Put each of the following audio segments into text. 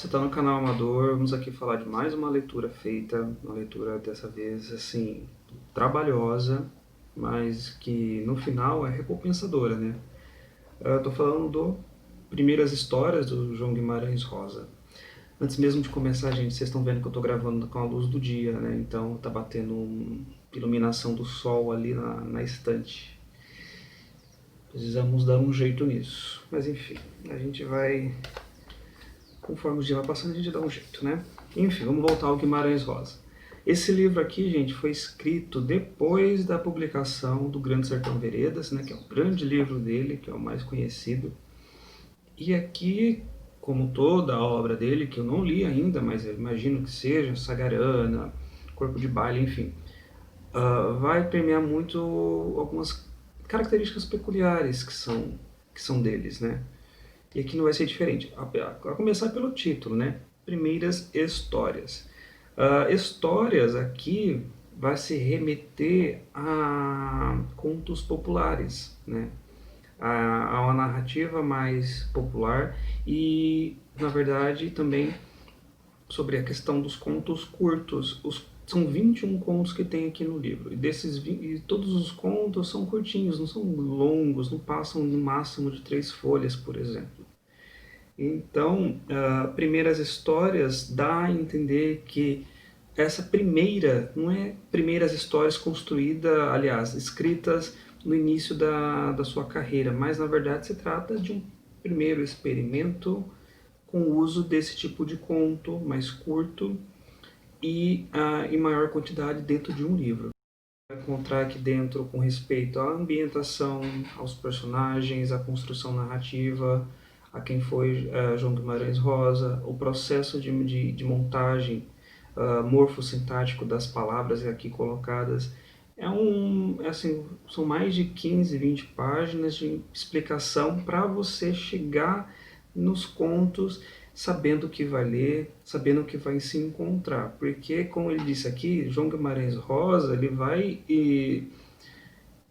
você está no canal Amador, vamos aqui falar de mais uma leitura feita, uma leitura dessa vez, assim, trabalhosa, mas que no final é recompensadora, né? Eu tô falando do Primeiras Histórias, do João Guimarães Rosa. Antes mesmo de começar, gente, vocês estão vendo que eu tô gravando com a luz do dia, né? Então tá batendo iluminação do sol ali na estante. Precisamos dar um jeito nisso. Mas enfim, a gente vai, conforme o dia vai passando, a gente dá um jeito, né? Enfim, vamos voltar ao Guimarães Rosa. Esse livro aqui, gente, foi escrito depois da publicação do Grande Sertão Veredas, né, que é o grande livro dele, que é o mais conhecido. E aqui, como toda a obra dele, que eu não li ainda, mas eu imagino que seja, Sagarana, Corpo de Baile, enfim, vai permear muito algumas características peculiares que são deles, né? E aqui não vai ser diferente. A começar pelo título, né? Primeiras Histórias. Histórias aqui vai se remeter a contos populares, né? A uma narrativa mais popular e, na verdade, também sobre a questão dos contos curtos. São 21 contos que tem aqui no livro. E todos os contos são curtinhos, não são longos, não passam no máximo de 3 folhas, por exemplo. Então, Primeiras Histórias dá a entender que essa primeira não é primeiras histórias construídas, aliás, escritas no início da sua carreira, mas na verdade se trata de um primeiro experimento com o uso desse tipo de conto mais curto e em maior quantidade dentro de um livro. Vai encontrar aqui dentro com respeito à ambientação, aos personagens, à construção narrativa, a quem foi João Guimarães Rosa, o processo de montagem morfossintático das palavras aqui colocadas. Assim, são mais de 15, 20 páginas de explicação para você chegar nos contos sabendo o que vai ler, sabendo o que vai se encontrar. Porque, como ele disse aqui, João Guimarães Rosa ele vai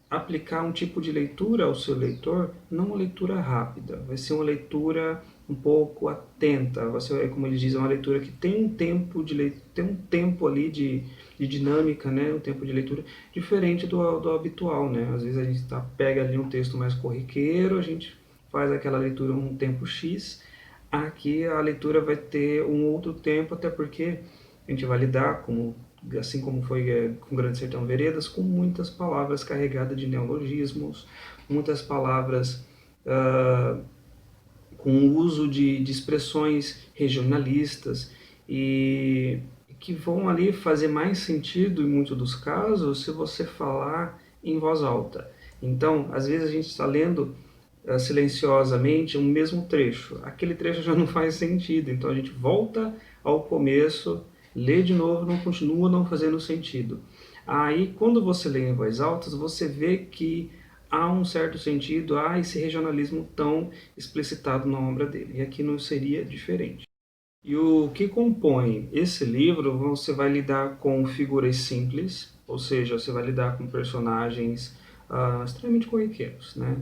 aplicar um tipo de leitura ao seu leitor, não uma leitura rápida, vai ser uma leitura um pouco atenta, vai ser, como eles dizem, uma leitura que tem um tempo tem um tempo ali de dinâmica, né, um tempo de leitura diferente do habitual, né? Às vezes a gente pega ali um texto mais corriqueiro, a gente faz aquela leitura um tempo X, aqui a leitura vai ter um outro tempo, até porque a gente vai lidar, assim como foi com Grande Sertão Veredas, com muitas palavras carregadas de neologismos, muitas palavras com o uso de expressões regionalistas e que vão ali fazer mais sentido, em muitos dos casos, se você falar em voz alta. Então, às vezes a gente está lendo silenciosamente um mesmo trecho. Aquele trecho já não faz sentido, então a gente volta ao começo, lê de novo, não continua não fazendo sentido. Aí, quando você lê em voz alta, você vê que há um certo sentido, há esse regionalismo tão explicitado na obra dele. E aqui não seria diferente. E o que compõe esse livro, você vai lidar com figuras simples, ou seja, você vai lidar com personagens extremamente corriqueiros, né?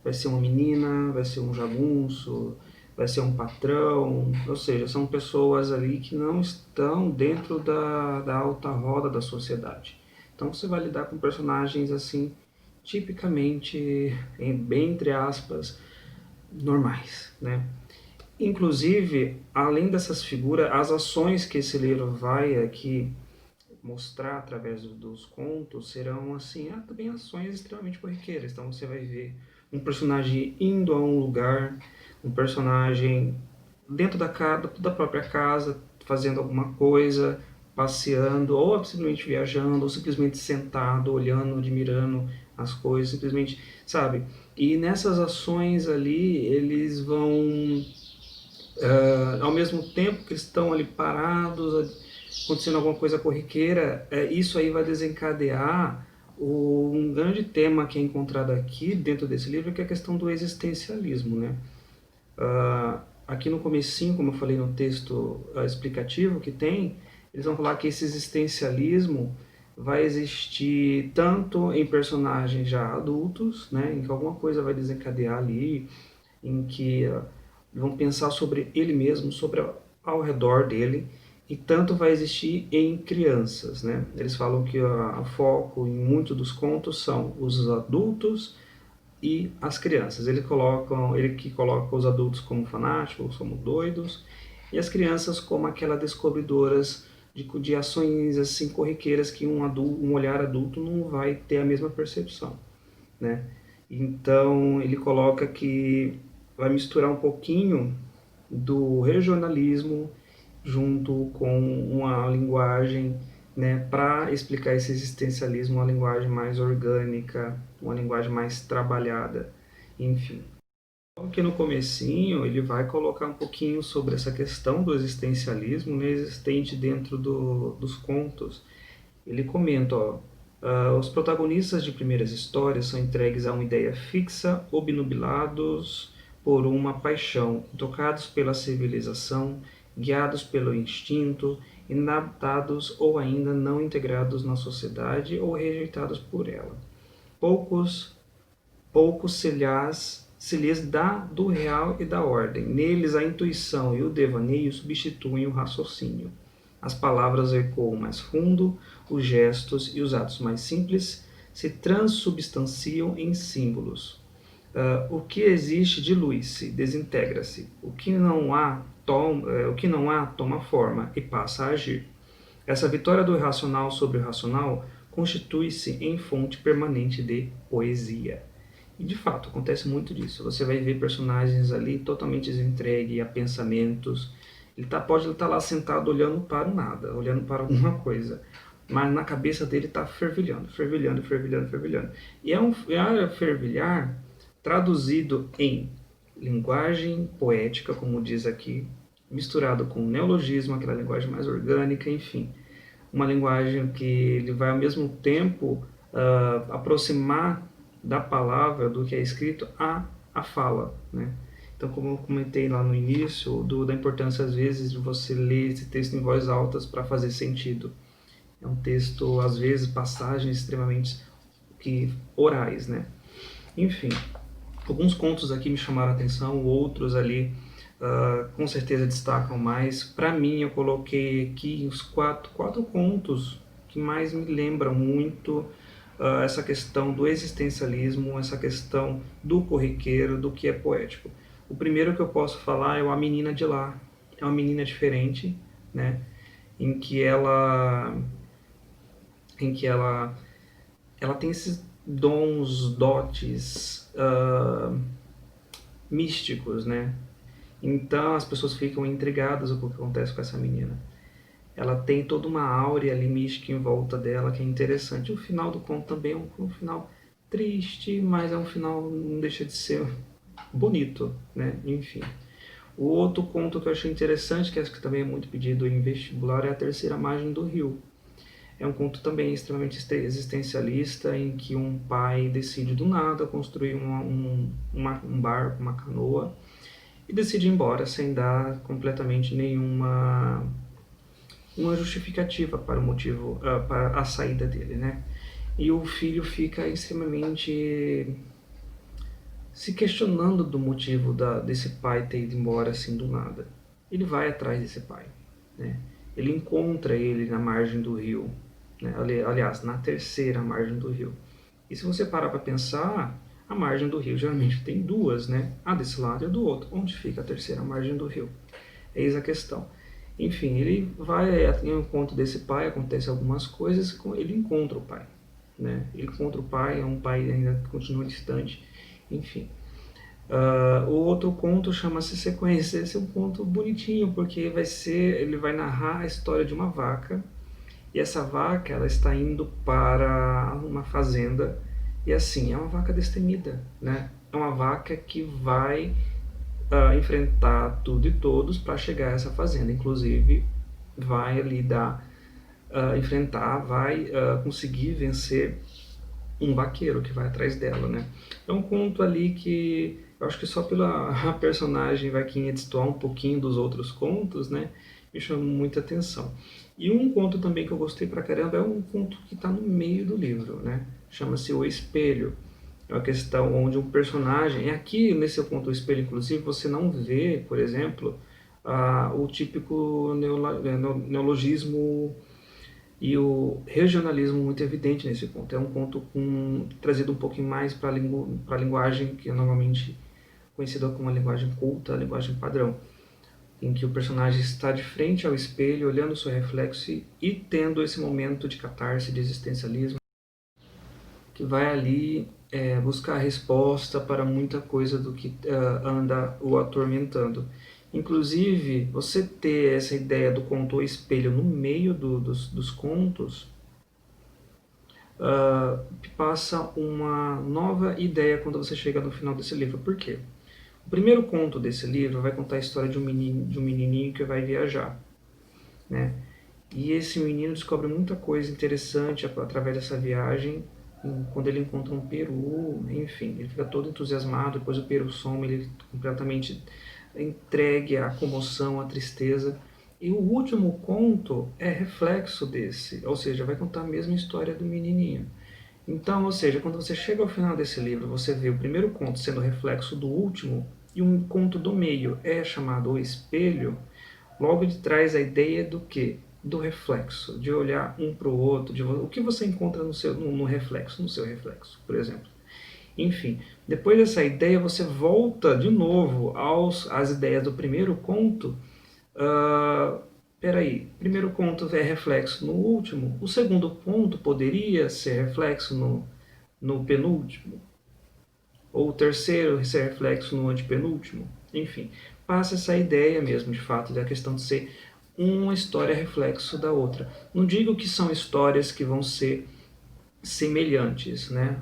Vai ser uma menina, vai ser um jagunço, vai ser um patrão, ou seja, são pessoas ali que não estão dentro da alta roda da sociedade. Então você vai lidar com personagens assim, tipicamente, bem entre aspas, normais, né? Inclusive, além dessas figuras, as ações que esse livro vai aqui mostrar através dos contos serão assim, também ações extremamente corriqueiras. Então você vai ver um personagem indo a um lugar, um personagem dentro da própria casa, fazendo alguma coisa, passeando, ou simplesmente viajando, ou simplesmente sentado, olhando, admirando as coisas, simplesmente, sabe? E nessas ações ali, eles vão ao mesmo tempo que estão ali parados, acontecendo alguma coisa corriqueira, isso aí vai desencadear um grande tema que é encontrado aqui dentro desse livro, que é a questão do existencialismo, né? Aqui no comecinho, como eu falei no texto explicativo que tem, eles vão falar que esse existencialismo vai existir tanto em personagens já adultos, né, em que alguma coisa vai desencadear ali, em que vão pensar sobre ele mesmo, sobre ao redor dele, e tanto vai existir em crianças, né? Eles falam que o foco em muitos dos contos são os adultos e as crianças. Ele que coloca os adultos como fanáticos, como doidos, e as crianças como aquelas descobridoras de ações assim corriqueiras que um olhar adulto não vai ter a mesma percepção, né? Então ele coloca que vai misturar um pouquinho do regionalismo junto com uma linguagem, né, para explicar esse existencialismo, uma linguagem mais orgânica, uma linguagem mais trabalhada, enfim. Aqui no comecinho ele vai colocar um pouquinho sobre essa questão do existencialismo, né, existente dentro dos contos. Ele comenta, ó, os protagonistas de primeiras histórias são entregues a uma ideia fixa, obnubilados por uma paixão, tocados pela civilização, guiados pelo instinto, inadaptados ou ainda não integrados na sociedade ou rejeitados por ela. Poucos, poucos se lhes dá do real e da ordem. Neles a intuição e o devaneio substituem o raciocínio. As palavras ecoam mais fundo, os gestos e os atos mais simples se transubstanciam em símbolos. O que existe dilui-se, desintegra-se. O que não há toma forma e passa a agir. Essa vitória do irracional sobre o racional constitui-se em fonte permanente de poesia. E de fato, acontece muito disso. Você vai ver personagens ali totalmente entregues a pensamentos. Pode estar lá sentado olhando para o nada, olhando para alguma coisa. Mas na cabeça dele está fervilhando, fervilhando, fervilhando, fervilhando. E é fervilhar traduzido em linguagem poética, como diz aqui, misturado com neologismo, aquela linguagem mais orgânica, enfim. Uma linguagem que ele vai ao mesmo tempo aproximar da palavra, do que é escrito, a fala, né? Então, como eu comentei lá no início, da importância às vezes de você ler esse texto em voz alta para fazer sentido. É um texto, às vezes, passagens extremamente orais, né? Enfim, alguns contos aqui me chamaram a atenção, outros ali com certeza destacam mais. Para mim, eu coloquei aqui os quatro contos que mais me lembram muito essa questão do existencialismo, essa questão do corriqueiro, do que é poético. O primeiro que eu posso falar é o A Menina de Lá. É uma menina diferente, né? Em que ela tem esses dotes místicos, né? Então as pessoas ficam intrigadas com o que acontece com essa menina. Ela tem toda uma áurea ali mística em volta dela que é interessante. O final do conto também é um final triste, mas é um final, não deixa de ser bonito, né? Enfim. O outro conto que eu achei interessante, que acho que também é muito pedido em vestibular, é A Terceira Margem do Rio. É um conto também extremamente existencialista, em que um pai decide do nada construir um barco, uma canoa, e decide ir embora sem dar completamente nenhuma uma justificativa para o motivo, para a saída dele, né? E o filho fica extremamente se questionando do motivo desse pai ter ido embora assim do nada. Ele vai atrás desse pai, né? Ele encontra ele na margem do rio, né? Aliás, na terceira margem do rio. E se você parar para pensar, a margem do rio geralmente tem duas, né? A desse lado e a do outro. Onde fica a terceira margem do rio? Eis a questão. Enfim, ele vai ao encontro desse pai, acontece algumas coisas, ele encontra o pai, né? Ele encontra o pai, é um pai ainda que continua distante, enfim. O outro conto chama-se Sequência. Esse é um conto bonitinho, porque ele vai narrar a história de uma vaca, e essa vaca ela está indo para uma fazenda, e assim, é uma vaca destemida, né? É uma vaca que vai enfrentar tudo e todos para chegar a essa fazenda. Inclusive, vai ali vai conseguir vencer um vaqueiro que vai atrás dela, né? É um conto ali que eu acho que só pela personagem vaquinha destoar um pouquinho dos outros contos, né? Me chamou muita atenção. E um conto também que eu gostei pra caramba é um conto que está no meio do livro, né? Chama-se O Espelho. É uma questão onde um personagem... Aqui, nesse conto O Espelho, inclusive, você não vê, por exemplo, o típico neologismo e o regionalismo muito evidente nesse ponto. É um ponto trazido um pouquinho mais para a linguagem que é normalmente conhecida como a linguagem culta, a linguagem padrão, em que o personagem está de frente ao espelho, olhando o seu reflexo e tendo esse momento de catarse, de existencialismo, que vai ali buscar a resposta para muita coisa do que anda o atormentando. Inclusive, você ter essa ideia do conto ou espelho no meio dos contos passa uma nova ideia quando você chega no final desse livro. Por quê? O primeiro conto desse livro vai contar a história de um menininho que vai viajar, né? E esse menino descobre muita coisa interessante através dessa viagem, quando ele encontra um peru, enfim, ele fica todo entusiasmado, depois o peru some, ele completamente entregue à comoção, à tristeza. E o último conto é reflexo desse, ou seja, vai contar a mesma história do menininho. Então, ou seja, quando você chega ao final desse livro, você vê o primeiro conto sendo reflexo do último, e um conto do meio é chamado O Espelho, logo de trás a ideia do quê? Do reflexo, de olhar um para o outro, o que você encontra no reflexo, no seu reflexo, por exemplo. Enfim, depois dessa ideia você volta de novo às ideias do primeiro conto. Peraí, primeiro conto é reflexo no último, o segundo ponto poderia ser reflexo no penúltimo, ou o terceiro ser reflexo no antepenúltimo. Enfim, passa essa ideia mesmo, de fato, da questão de ser uma história reflexo da outra. Não digo que são histórias que vão ser semelhantes, né?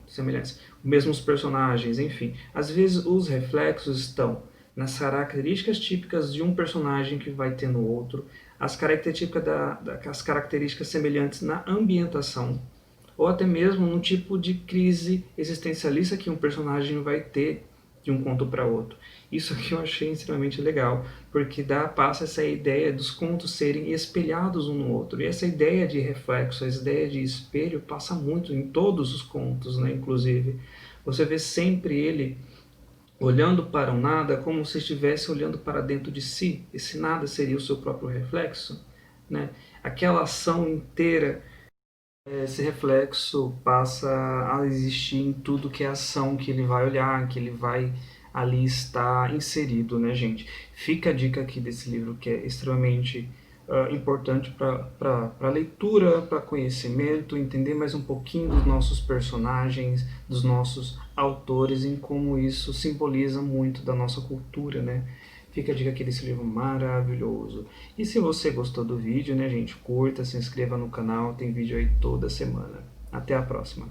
Semelhantes. Mesmos personagens, enfim. Às vezes os reflexos estão nas características típicas de um personagem que vai ter no outro, as características semelhantes na ambientação, ou até mesmo num tipo de crise existencialista que um personagem vai ter de um conto para outro. Isso aqui eu achei extremamente legal, porque passa essa ideia dos contos serem espelhados um no outro. E essa ideia de reflexo, essa ideia de espelho passa muito em todos os contos, né? Inclusive, você vê sempre ele olhando para o nada como se estivesse olhando para dentro de si. Esse nada seria o seu próprio reflexo, né? Aquela ação inteira, esse reflexo passa a existir em tudo que é ação que ele vai olhar, que ele vai ali estar inserido, né, gente? Fica a dica aqui desse livro que é extremamente importante para leitura, para conhecimento, entender mais um pouquinho dos nossos personagens, dos nossos autores, em como isso simboliza muito da nossa cultura, né? Fica a dica aqui desse livro maravilhoso. E se você gostou do vídeo, né, gente, curta, se inscreva no canal, tem vídeo aí toda semana. Até a próxima.